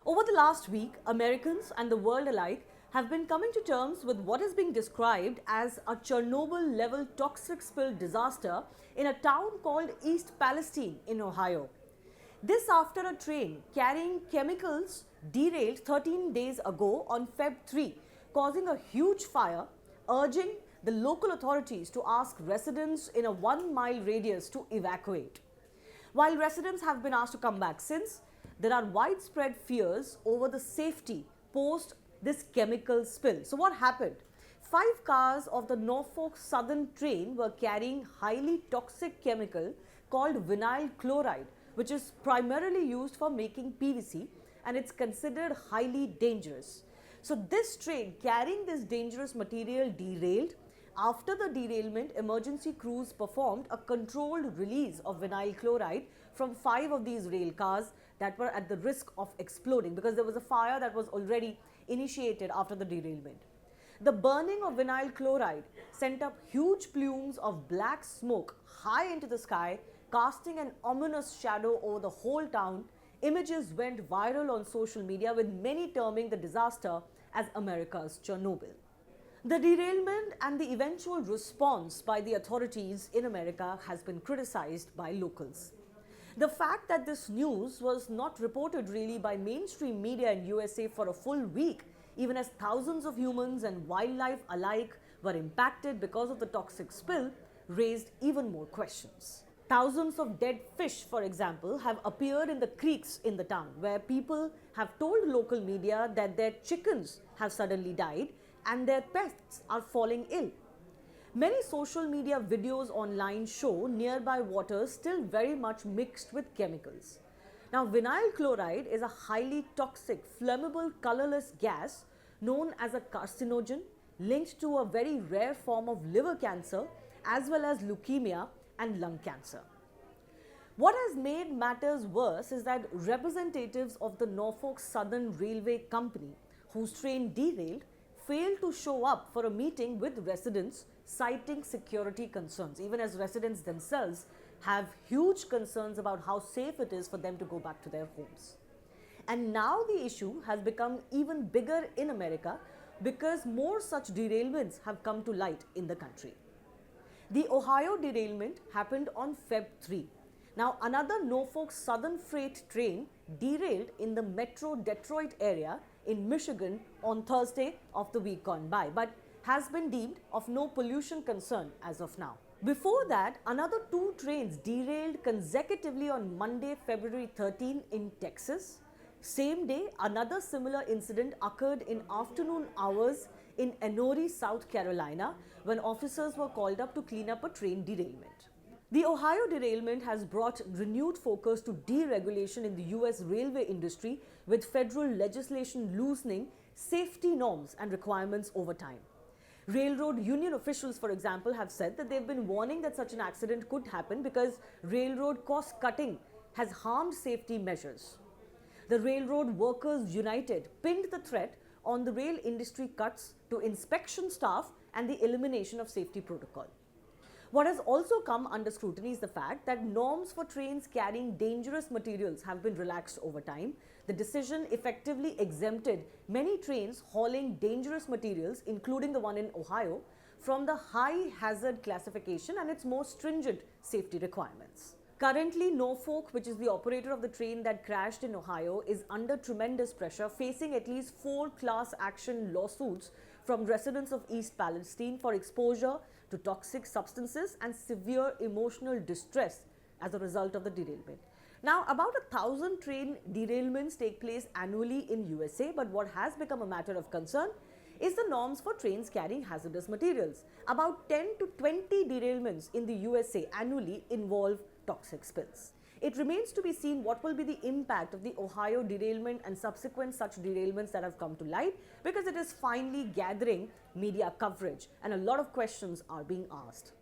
Over the last week, Americans and the world alike have been coming to terms with what is being described as a Chernobyl-level toxic spill disaster in a town called East Palestine in Ohio. This after a train carrying chemicals derailed 13 days ago on Feb 3, causing a huge fire, urging the local authorities to ask residents in a 1-mile radius to evacuate. While residents have been asked to come back since, there are widespread fears over the safety post this chemical spill. So what happened? 5 cars of the Norfolk Southern train were carrying highly toxic chemical called vinyl chloride, which is primarily used for making PVC, and it's considered highly dangerous. So this train carrying this dangerous material derailed. After the derailment, emergency crews performed a controlled release of vinyl chloride from 5 of these rail cars that were at the risk of exploding because there was a fire that was already initiated after the derailment. The burning of vinyl chloride sent up huge plumes of black smoke high into the sky, casting an ominous shadow over the whole town. Images went viral on social media, with many terming the disaster as America's Chernobyl. The derailment and the eventual response by the authorities in America has been criticized by locals. The fact that this news was not reported really by mainstream media in USA for a full week, even as thousands of humans and wildlife alike were impacted because of the toxic spill, raised even more questions. Thousands of dead fish, for example, have appeared in the creeks in the town, where people have told local media that their chickens have suddenly died and their pets are falling ill. Many social media videos online show nearby waters still very much mixed with chemicals. Now, vinyl chloride is a highly toxic, flammable, colorless gas known as a carcinogen, linked to a very rare form of liver cancer as well as leukemia and lung cancer. What has made matters worse is that representatives of the Norfolk Southern Railway Company, whose train derailed, failed to show up for a meeting with residents, citing security concerns, even as residents themselves have huge concerns about how safe it is for them to go back to their homes. And now the issue has become even bigger in America because more such derailments have come to light in the country. The Ohio derailment happened on Feb 3. Now, another Norfolk Southern freight train derailed in the metro Detroit area in Michigan on Thursday of the week gone by, but has been deemed of no pollution concern as of now. Before that, another 2 trains derailed consecutively on Monday, February 13 in Texas. Same day, another similar incident occurred in afternoon hours in Enory, South Carolina, when officers were called up to clean up a train derailment. The Ohio derailment has brought renewed focus to deregulation in the US railway industry, with federal legislation loosening safety norms and requirements over time. Railroad union officials, for example, have said that they've been warning that such an accident could happen because railroad cost cutting has harmed safety measures. The Railroad Workers United pinned the threat on the rail industry cuts to inspection staff and the elimination of safety protocol. What has also come under scrutiny is the fact that norms for trains carrying dangerous materials have been relaxed over time. The decision effectively exempted many trains hauling dangerous materials, including the one in Ohio, from the high hazard classification and its more stringent safety requirements. Currently, Norfolk, which is the operator of the train that crashed in Ohio, is under tremendous pressure, facing at least 4 class action lawsuits from residents of East Palestine for exposure to toxic substances and severe emotional distress as a result of the derailment. Now, about 1,000 train derailments take place annually in USA, but what has become a matter of concern is the norms for trains carrying hazardous materials. About 10 to 20 derailments in the USA annually involve toxic spills. It remains to be seen what will be the impact of the Ohio derailment and subsequent such derailments that have come to light, because it is finally gathering media coverage and a lot of questions are being asked.